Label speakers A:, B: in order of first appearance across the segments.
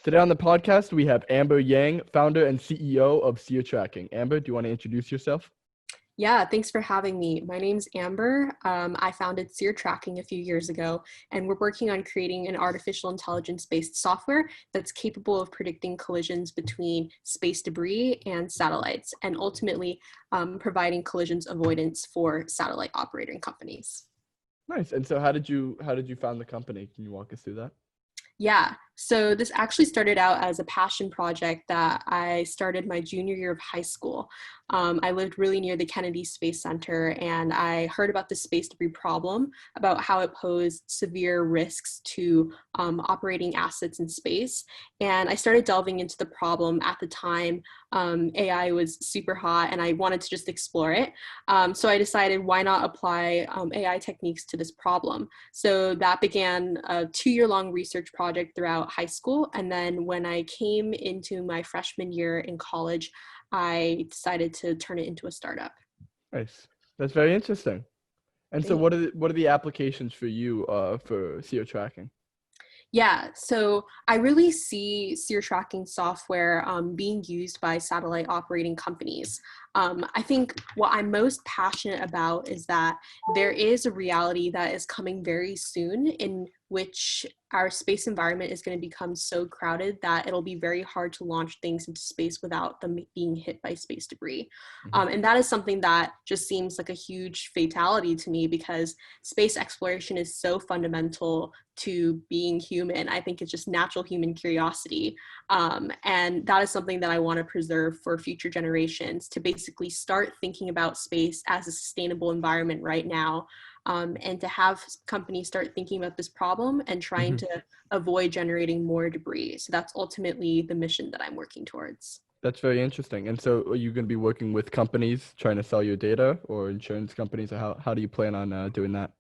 A: Today on the podcast, we have Amber Yang, founder and CEO of Seer Tracking. Amber, do you want to introduce yourself?
B: Yeah, thanks for having me. My name's Amber. I founded Seer Tracking a few years ago, and we're working on creating an artificial intelligence-based software that's capable of predicting collisions between space debris and satellites, and ultimately providing collisions avoidance for satellite operating companies.
A: Nice. And so how did you found the company? Can you walk us through that?
B: Yeah, so this actually started out as a passion project that I started my junior year of high school. I lived really near the Kennedy Space Center, and I heard about the space debris problem, about how it posed severe risks to operating assets in space. And I started delving into the problem at the time. AI was super hot, and I wanted to just explore it. So I decided, why not apply AI techniques to this problem? So that began a 2-year-long research project throughout high school. And then when I came into my freshman year in college, I decided to turn it into a startup.
A: Nice. That's very interesting. And so
B: Thank
A: what are the applications for you for SEO tracking?
B: Yeah, so I really see seer tracking software being used by satellite operating companies. I think what I'm most passionate about is that there is a reality that is coming very soon in which our space environment is going to become so crowded that it'll be very hard to launch things into space without them being hit by space debris.
A: Mhm.
B: And that is something that just seems like a huge fatality to me because space exploration is so fundamental to being human. I think it's just natural human curiosity. And that is something that I want to preserve for future generations, to basically start thinking about space as a sustainable environment right now, and to have companies start thinking about this problem and trying
A: Mhm.
B: to avoid generating more debris. So that's ultimately the mission that I'm working towards.
A: That's very interesting. And so are you going to be working with companies trying to sell your data or insurance companies? Or how do you plan on doing that?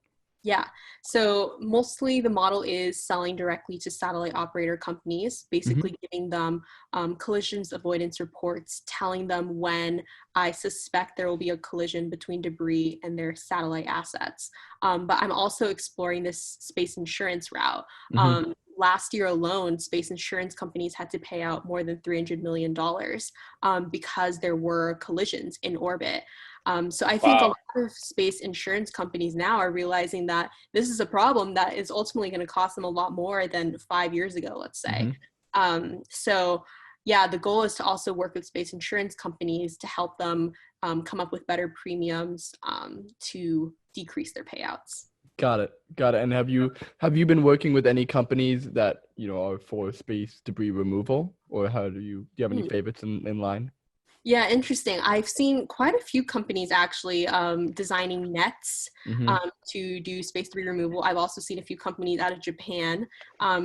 B: Yeah, so mostly the model is selling directly to satellite operator companies,
A: Hmm.
B: basically giving them collisions avoidance reports, telling them when I suspect there will be a collision between debris and their satellite assets. But I'm also exploring this space insurance route.
A: Hmm.
B: Last year alone, space insurance companies had to pay out more than $300 million because there were collisions in orbit. So I think a lot
A: Wow.
B: of space insurance companies now are realizing that this is a problem that is ultimately going to cost them a lot more than 5 years ago, let's say.
A: Hmm.
B: So yeah, the goal is to also work with space insurance companies to help them come up with better premiums to decrease their payouts.
A: Got it. Got it. And have you been working with any companies that, are for space debris removal, or do you have any
B: Hmm.
A: favorites in line?
B: Yeah, interesting. I've seen quite a few companies actually designing nets
A: Hmm.
B: to do space debris removal. I've also seen a few companies out of Japan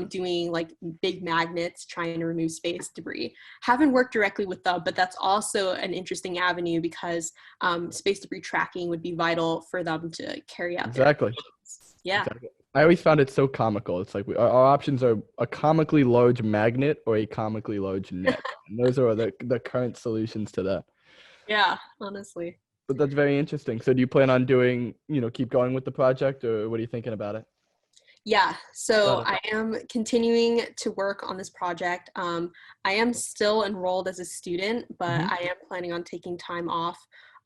B: doing like big magnets trying to remove space debris. Haven't worked directly with them, but that's also an interesting avenue because space debris tracking would be vital for them to carry out their
A: Exactly.
B: missions. Yeah.
A: Exactly. I always found it so comical. It's like our options are a comically large magnet or a comically large net. And those are the current solutions to that.
B: Yeah, honestly.
A: But that's very interesting. So do you plan on keep going with the project, or what are you thinking about it?
B: Yeah,
A: Got
B: so
A: it.
B: I am continuing to work on this project. I am still enrolled as a student, but
A: Hmm.
B: I am planning on taking time off,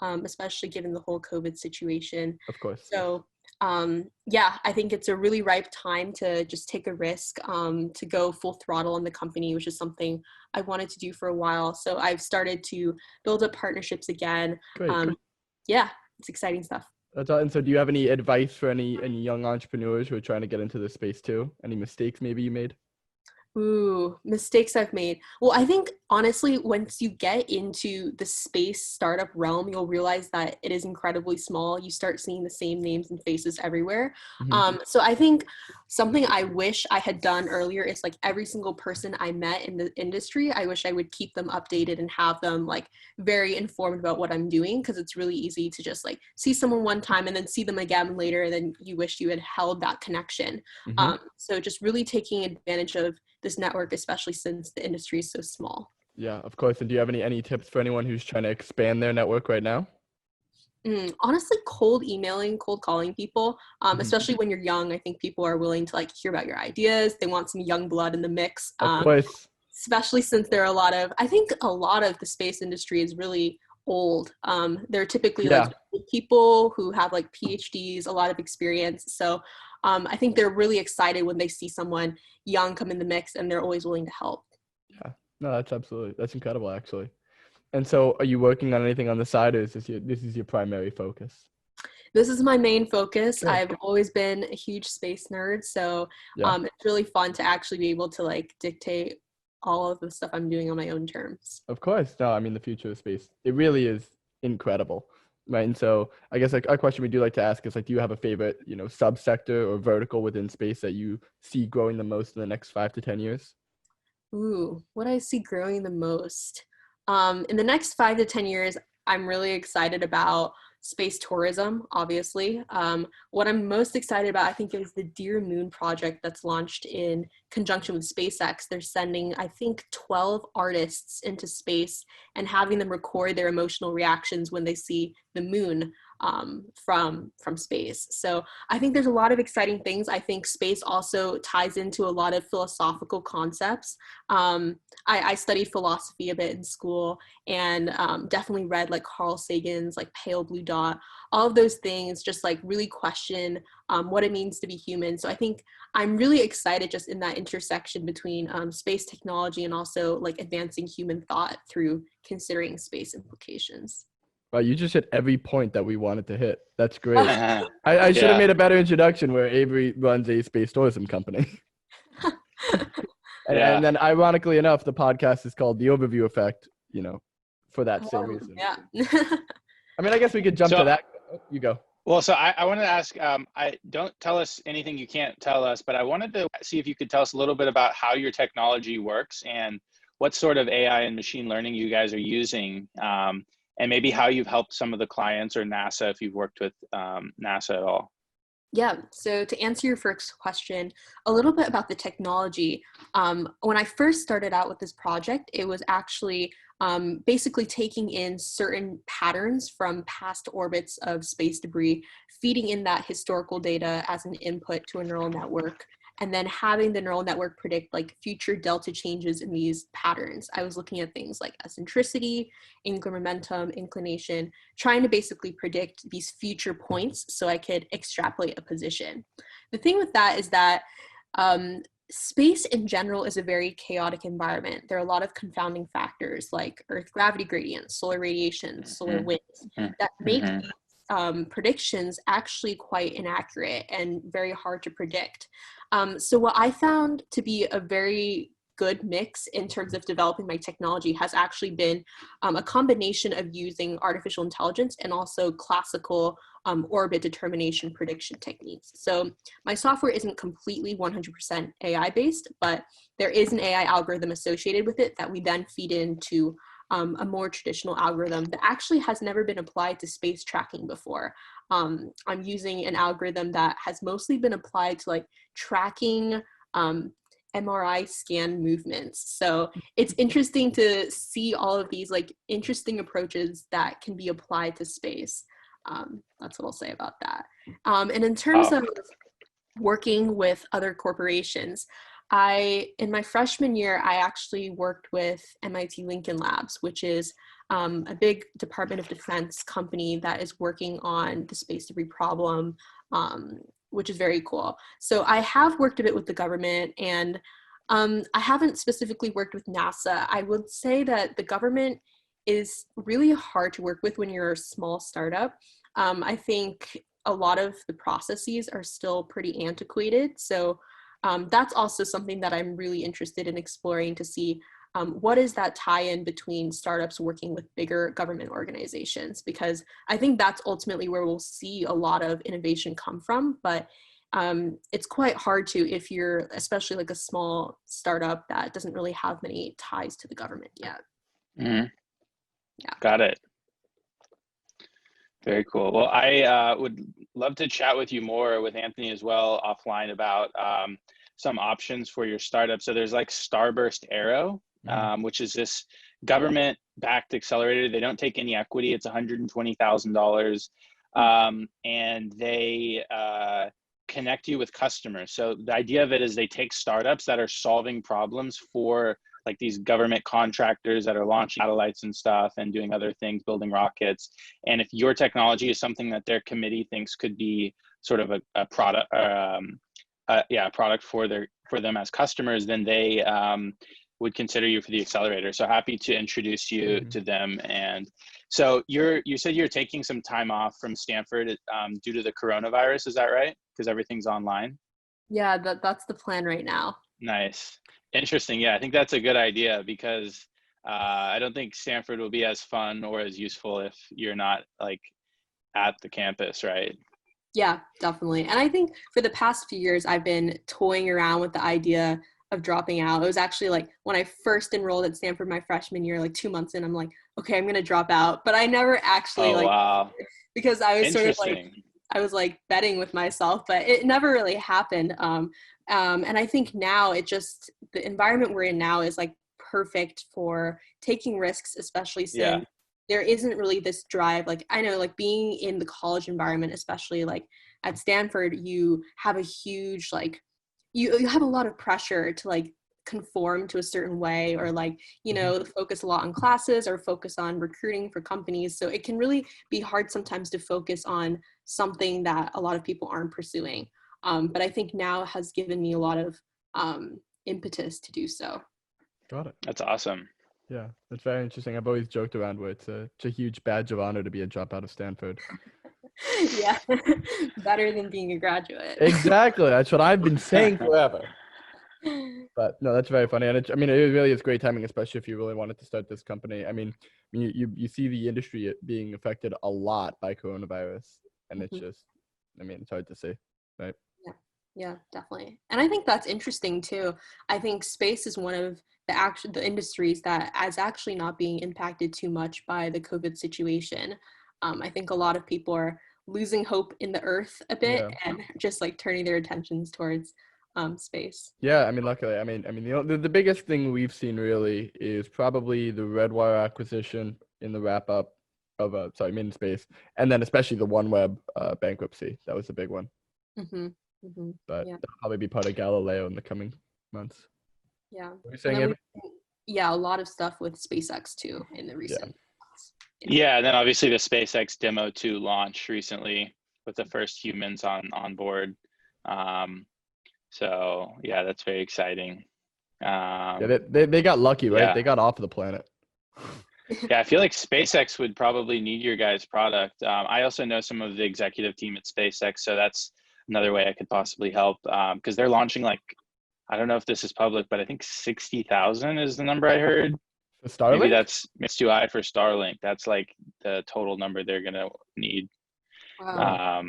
B: especially given the whole COVID situation.
A: Of course.
B: So, yeah, I think it's a really ripe time to just take a risk, to go full throttle on the company, which is something I wanted to do for a while. So I've started to build up partnerships again.
A: Great.
B: Um, yeah, it's exciting stuff.
A: That's all. And so do you have any advice for any young entrepreneurs who are trying to get into this space too? Any mistakes maybe you made?
B: Ooh, mistakes I've made. Well, I think honestly, once you get into the space startup realm, you'll realize that it is incredibly small. You start seeing the same names and faces everywhere.
A: Hmm.
B: So I think something I wish I had done earlier is like every single person I met in the industry, I wish I would keep them updated and have them like very informed about what I'm doing, because it's really easy to just like see someone one time and then see them again later, and then you wish you had held that connection.
A: Hmm.
B: So just really taking advantage of this network, especially since the industry is so small.
A: Yeah, of course. And do you have any tips for anyone who's trying to expand their network right now?
B: Honestly, cold emailing, cold calling people,
A: Hmm.
B: especially when you're young, I think people are willing to like hear about your ideas. They want some young blood in the mix.
A: Of course.
B: especially since there are I think a lot of the space industry is really old. They're typically like
A: Yeah,
B: people who have like PhDs, a lot of experience. So I think they're really excited when they see someone young come in the mix, and they're always willing to help.
A: yeah. No, that's incredible actually. And so, are you working on anything on the side, or is this is your primary focus?
B: This is my main focus.
A: Good.
B: I've always been a huge space nerd, so
A: Yeah.
B: it's really fun to actually be able to like dictate all of the stuff I'm doing on my own terms.
A: Of course. No, I mean the future of space. It really is incredible. Right. And so I guess like a question we do like to ask is like, do you have a favorite, subsector or vertical within space that you see growing the most in the next 5 to 10 years?
B: Ooh, what I see growing the most. In the next 5 to 10 years, I'm really excited about space tourism, obviously. What I'm most excited about, I think, is the Dear Moon project that's launched in conjunction with SpaceX. They're sending, I think, 12 artists into space and having them record their emotional reactions when they see the moon from space. So I think there's a lot of exciting things. I think space also ties into a lot of philosophical concepts. I studied philosophy a bit in school, and definitely read like Carl Sagan's like Pale Blue Dot. All of those things just like really question what it means to be human. So I think I'm really excited just in that intersection between space technology and also like advancing human thought through considering space implications.
A: Wow, you just hit every point that we wanted to hit. That's great. I should have
C: Yeah.
A: made a better introduction where Avery runs a space tourism company. And,
C: Yeah.
A: and then ironically enough, the podcast is called The Overview Effect, for that same
B: Oh,
A: reason.
B: yeah.
A: I mean, I guess we could jump to
C: So,
A: that. You go.
C: well, so I wanted to ask, I don't tell us anything you can't tell us, but I wanted to see if you could tell us a little bit about how your technology works and what sort of AI and machine learning you guys are using, and maybe how you've helped some of the clients or NASA if you've worked with NASA at all.
B: Yeah, so to answer your first question, a little bit about the technology. When I first started out with this project, it was actually basically taking in certain patterns from past orbits of space debris, feeding in that historical data as an input to a neural network, and then having the neural network predict like future delta changes in these patterns. I was looking at things like eccentricity, angular momentum, inclination, trying to basically predict these future points so I could extrapolate a position. The thing with that is that space in general is a very chaotic environment. There are a lot of confounding factors like Earth gravity gradients, solar radiation, solar winds that make
C: Mm-hmm.
B: predictions actually quite inaccurate and very hard to predict. So what I found to be a very good mix in terms of developing my technology has actually been a combination of using artificial intelligence and also classical orbit determination prediction techniques. So my software isn't completely 100% AI based, but there is an AI algorithm associated with it that we then feed into a more traditional algorithm that actually has never been applied to space tracking before. I'm using an algorithm that has mostly been applied to like tracking MRI scan movements. So it's interesting to see all of these like interesting approaches that can be applied to space. That's what I'll say about that. And in terms
C: Wow.
B: of working with other corporations, in my freshman year, I actually worked with MIT Lincoln Labs, which is a big Department of Defense company that is working on the space debris problem, which is very cool. So I have worked a bit with the government, and I haven't specifically worked with NASA. I would say that the government is really hard to work with when you're a small startup. I think a lot of the processes are still pretty antiquated. So that's also something that I'm really interested in exploring to see what is that tie-in between startups working with bigger government organizations, because I think that's ultimately where we'll see a lot of innovation come from. But it's quite hard to if you're especially like a small startup that doesn't really have many ties to the government yet.
C: Mm-hmm.
B: Yeah.
C: Got it. Very cool. Well, I would love to chat with you more with Anthony as well offline about some options for your startup. So there's like Starburst Aero, which is this government-backed accelerator. They don't take any equity. It's $120,000, and they connect you with customers. So the idea of it is they take startups that are solving problems for like these government contractors that are launching satellites and stuff and doing other things, building rockets. And if your technology is something that their committee thinks could be sort of a product, a product for them as customers, then they would consider you for the accelerator. So happy to introduce you to them. And so you said you're taking some time off from Stanford due to the coronavirus. Is that right? Because everything's online.
B: Yeah, that's the plan right now.
C: Nice. Interesting. Yeah, I think that's a good idea because I don't think Stanford will be as fun or as useful if you're not like at the campus, right?
B: Yeah, definitely. And I think for the past few years, I've been toying around with the idea of dropping out. It was actually like when I first enrolled at Stanford my freshman year, like 2 months in, I'm like, okay, I'm going to drop out. But I never actually
C: Oh, wow.
B: because I was sort of like,
C: Interesting.
B: I was like betting with myself, but it never really happened. And I think now the environment we're in now is like perfect for taking risks, especially
C: Yeah.
B: since there isn't really this drive. Like I know like being in the college environment, especially like at Stanford, you have a huge, like you have a lot of pressure to like conform to a certain way or like, focus a lot on classes or focus on recruiting for companies. So it can really be hard sometimes to focus on something that a lot of people aren't pursuing. But I think now has given me a lot of impetus to do so.
A: Got it.
C: That's awesome.
A: Yeah, that's very interesting. I've always joked around where it's a huge badge of honor to be a dropout of Stanford.
B: Yeah, better than being a graduate.
A: Exactly. That's what I've been saying forever. But no, that's very funny. And it really is great timing, especially if you really wanted to start this company. I mean, you see the industry being affected a lot by coronavirus, and it's just, it's hard to say, right?
B: Yeah, definitely. And I think that's interesting too. I think space is one of the industries that is actually not being impacted too much by the COVID situation. I think a lot of people are losing hope in the Earth a bit and just like turning their attentions towards space.
A: Yeah, I mean, luckily, the biggest thing we've seen really is probably the Redwire acquisition in the wrap up of Mid Space, and then especially the OneWeb bankruptcy. That was a big one. But that'll probably be part of Galileo in the coming months.
B: Yeah.
A: What are you saying,
B: a lot of stuff with SpaceX too in the recent months.
C: Yeah, and then obviously the SpaceX Demo 2 launch recently with the first humans on board. So yeah, that's very exciting.
A: They got lucky, right?
C: Yeah.
A: They got off of the planet.
C: Yeah, I feel like SpaceX would probably need your guys' product. I also know some of the executive team at SpaceX, so that's another way I could possibly help because they're launching like, I don't know if this is public, but I think 60,000 is the number I heard.
A: For Starlink?
C: Maybe it's too high for Starlink. That's like the total number they're gonna need.
B: Wow.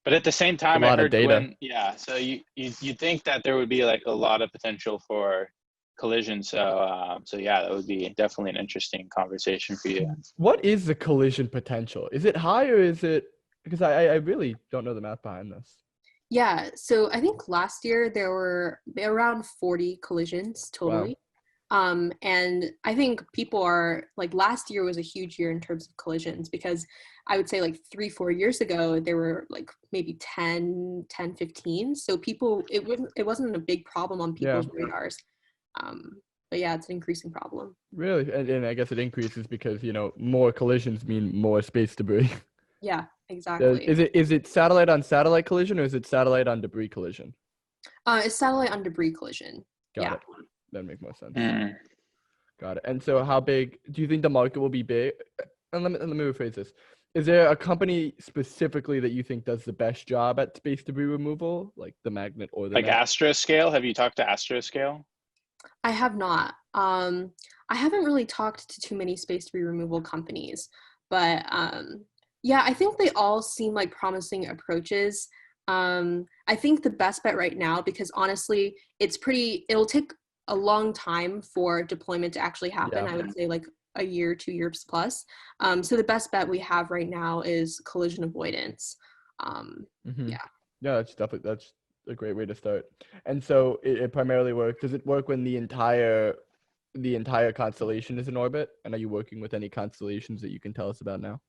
C: But at the same time,
A: I
C: heard
A: of data.
C: Gwen, so you think that there would be like a lot of potential for collision. So yeah, that would be definitely an interesting conversation for you.
A: What is the collision potential? Is it high or is it, because I really don't know the math behind this.
B: Yeah, so I think last year there were around 40 collisions totally. Wow. And I think people are like, last year was a huge year in terms of collisions because I would say like 3-4 years ago, there were like maybe 10, 15. So it wasn't a big problem on people's radars. But yeah, it's an increasing problem.
A: Really? And I guess it increases because, more collisions mean more space debris.
B: Yeah, exactly.
A: Is it satellite on satellite collision or is it satellite on debris collision?
B: It's satellite on debris collision.
A: Got it. That makes more sense. Got it. And so how big do you think the market will be big? And let me rephrase this. Is there a company specifically that you think does the best job at space debris removal, like the magnet or the
C: like Astroscale? Have you talked to Astroscale?
B: I have not. I haven't really talked to too many space debris removal companies, but yeah, I think they all seem like promising approaches. I think the best bet right now, because honestly, it'll take a long time for deployment to actually happen. I would say like a year, 2 years plus. So the best bet we have right now is collision avoidance. Yeah,
A: that's a great way to start. And so it primarily works. Does it work when the entire constellation is in orbit? And are you working with any constellations that you can tell us about now?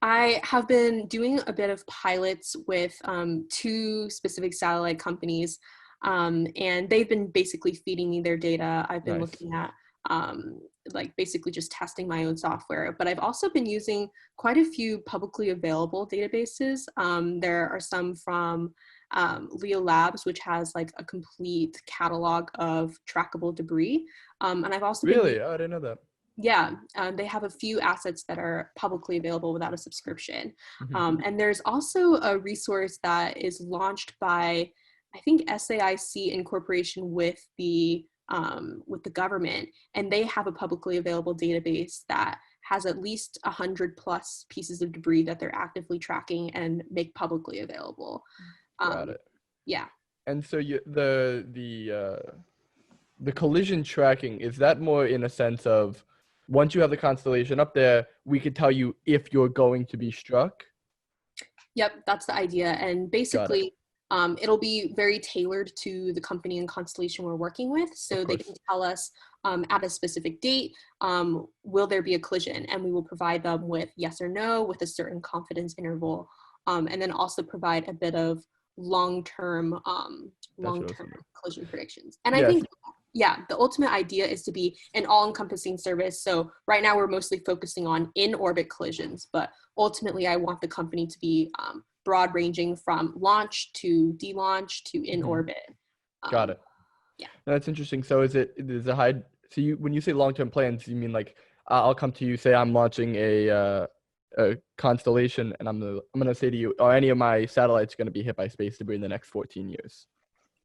B: I have been doing a bit of pilots with 2 specific satellite companies. And they've been basically feeding me their data. I've been
A: Nice.
B: looking at like basically just testing my own software, but I've also been using quite a few publicly available databases. There are some from Leo Labs, which has like a complete catalog of trackable debris. And I've also been,
A: Really? Oh, I didn't know that.
B: yeah, they have a few assets that are publicly available without a subscription.
A: Mhm.
B: And there's also a resource that is launched by, I think, SAIC in corporation with the government, and they have a publicly available database that has at least 100 plus pieces of debris that they're actively tracking and make publicly available.
A: Got it.
B: Yeah.
A: And so the collision tracking, is that more in a sense of once you have the constellation up there, we could tell you if you're going to be struck?
B: Yep, that's the idea. And
A: Got it.
B: basically, it'll be very tailored to the company and constellation we're working with. So
A: Of
B: they
A: course.
B: can tell us at a specific date, will there be a collision? And we will provide them with yes or no with a certain confidence interval. And then also provide a bit of long-term
A: That's awesome.
B: collision predictions. And I
A: Yes.
B: think, yeah, the ultimate idea is to be an all-encompassing service. So right now we're mostly focusing on in-orbit collisions, but ultimately I want the company to be broad ranging from launch to de-launch to in orbit.
A: Got it.
B: Yeah.
A: No, that's interesting. So is a high, so you, when you say long-term plans, you mean like I'll come to you, say I'm launching a constellation, and I'm gonna say to you, are any of my satellites going to be hit by space debris in the next 14 years?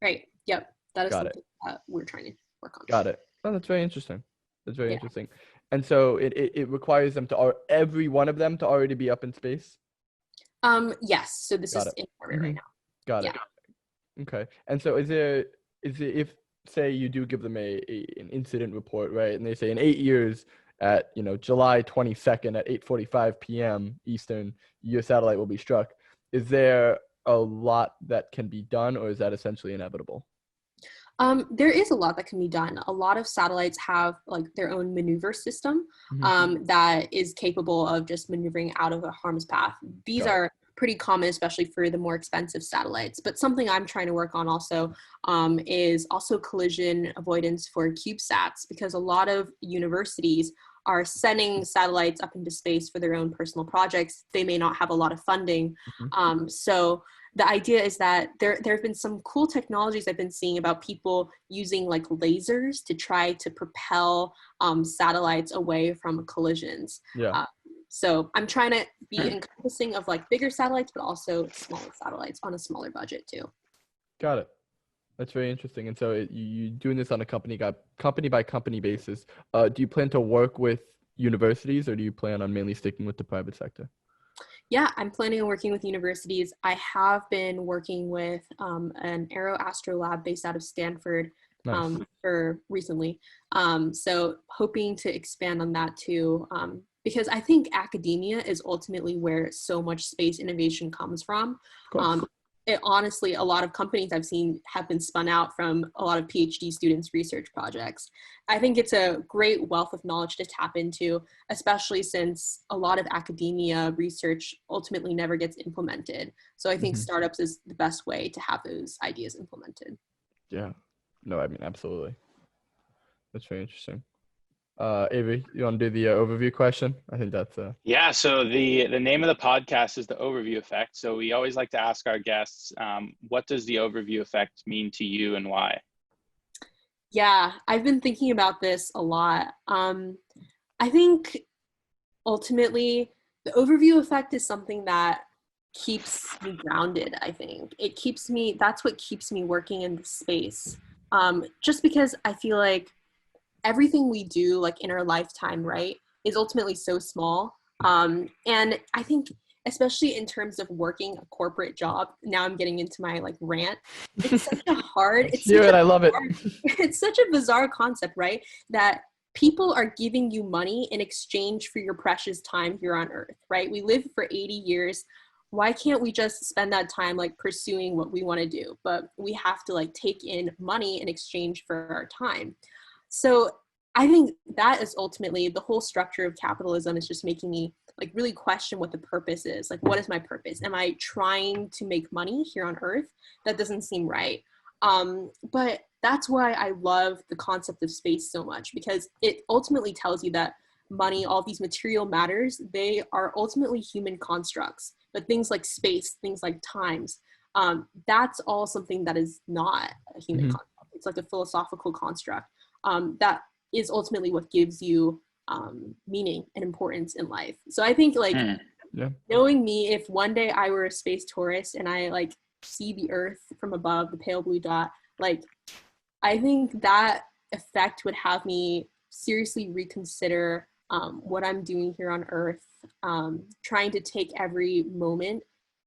B: Right. Yep. That is
A: Got it.
B: something that we're trying to work on.
A: Got it. Oh, that's very interesting. That's very
B: Yeah.
A: interesting. And so it requires them to, every one of them to already be up in space?
B: Yes. So this
A: Got
B: is
A: it.
B: in orbit right now.
A: Got
B: Yeah.
A: it. Okay. And so is it if say you do give them an incident report, right? And they say in 8 years at, July 22nd at 8:45 p.m. Eastern, your satellite will be struck. Is there a lot that can be done, or is that essentially inevitable?
B: There is a lot that can be done. A lot of satellites have like their own maneuver system that is capable of just maneuvering out of a harm's path. These are pretty common, especially for the more expensive satellites. But something I'm trying to work on also is also collision avoidance for CubeSats, because a lot of universities are sending satellites up into space for their own personal projects. They may not have a lot of funding. So the idea is that there have been some cool technologies I've been seeing about people using like lasers to try to propel satellites away from collisions.
A: Yeah.
B: So I'm trying to be encompassing of like bigger satellites, but also smaller satellites on a smaller budget too.
A: Got it. That's very interesting. And so you doing this on a company by company basis. Do you plan to work with universities, or do you plan on mainly sticking with the private sector?
B: Yeah, I'm planning on working with universities. I have been working with an aero astro lab based out of Stanford
A: Nice.
B: for recently. So hoping to expand on that too, because I think academia is ultimately where so much space innovation comes from.
A: Of course.
B: Honestly, a lot of companies I've seen have been spun out from a lot of PhD students' research projects. I think it's a great wealth of knowledge to tap into, especially since a lot of academia research ultimately never gets implemented. So I think startups is the best way to have those ideas implemented.
A: Yeah. No, I mean, absolutely. That's very interesting. Avery, you want to do the overview question? I think that's
C: Yeah, so the name of the podcast is the overview effect. So we always like to ask our guests, what does the overview effect mean to you and why?
B: Yeah, I've been thinking about this a lot. I think ultimately the overview effect is something that keeps me grounded. I think that's what keeps me working in the space. Just because I feel like everything we do like in our lifetime, right, is ultimately so small. And I think especially in terms of working a corporate job, now I'm getting into my like rant. It's such a hard,
A: I love it.
B: it's such a bizarre concept, right? That people are giving you money in exchange for your precious time here on Earth, right? We live for 80 years. Why can't we just spend that time like pursuing what we want to do? But we have to like take in money in exchange for our time. So I think that is ultimately the whole structure of capitalism is just making me like really question what the purpose is. Like, what is my purpose? Am I trying to make money here on Earth? That doesn't seem right. But that's why I love the concept of space so much, because it ultimately tells you that money, all these material matters, they are ultimately human constructs. But things like space, things like times, that's all something that is not a human construct. It's like a philosophical construct that is ultimately what gives you meaning and importance in life. So I think like knowing me, if one day I were a space tourist and I like see the Earth from above, the pale blue dot, like I think that effect would have me seriously reconsider what I'm doing here on Earth, trying to take every moment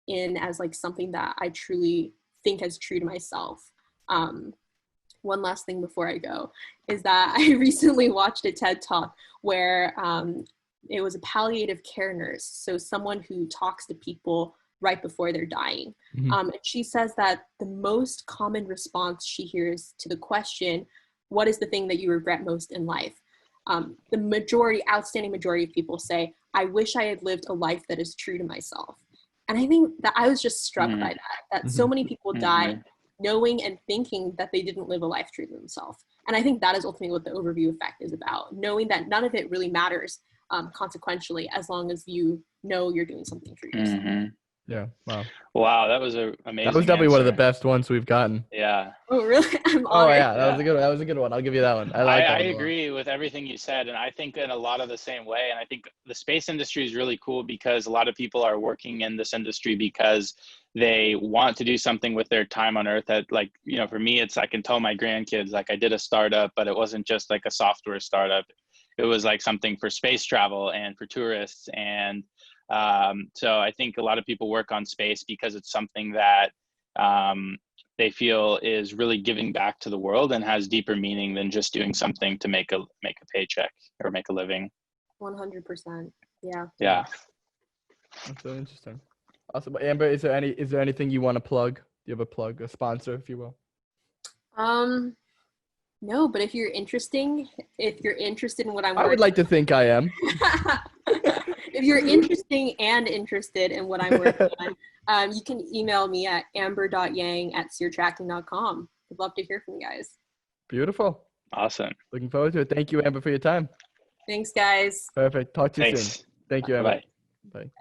B: in as like something that I truly think as true to myself. One last thing before I go is that I recently watched a TED Talk where it was a palliative care nurse, so someone who talks to people right before they're dying. And she says that the most common response she hears to the question, what is the thing that you regret most in life? The outstanding majority of people say, I wish I had lived a life that is true to myself. And I think that I was just struck by that so many people die knowing and thinking that they didn't live a life true to themselves. And I think that is ultimately what the overview effect is about, knowing that none of it really matters consequentially, as long as you know you're doing something for yourself.
A: Yeah. Wow.
C: Wow, that was an amazing.
A: That was definitely one of the
C: answer.
A: best ones we've gotten.
C: Yeah.
B: Oh, really? I'm
A: Oh
B: honored.
A: yeah, that was a good. That was a good one. I'll give you that one. I like that
C: I
A: one a lot.
C: agree with everything you said, and I think in a lot of the same way. And I think the space industry is really cool because a lot of people are working in this industry because they want to do something with their time on Earth. That, like, you know, for me, it's I can tell my grandkids, like, I did a startup, but it wasn't just like a software startup. It was like something for space travel and for tourists. And so I think a lot of people work on space because it's something that they feel is really giving back to the world and has deeper meaning than just doing something to make a paycheck or make a living.
B: 100%. Yeah.
C: Yeah.
A: That's so interesting. Awesome. Amber, is there anything you want to plug? Do you have a plug, a sponsor, if you will?
B: No, but if you're interested in what I'm
A: I would
B: working
A: like to think I am.
B: if you're interested in what I'm working on, you can email me at amber.yang@seertracking.com. I'd love to hear from you guys.
A: Beautiful.
C: Awesome.
A: Looking forward to it. Thank you, Amber, for your time.
B: Thanks, guys.
A: Perfect. Talk to you soon.
C: Thanks.
A: Thank you, Amber.
C: Bye.
A: Bye.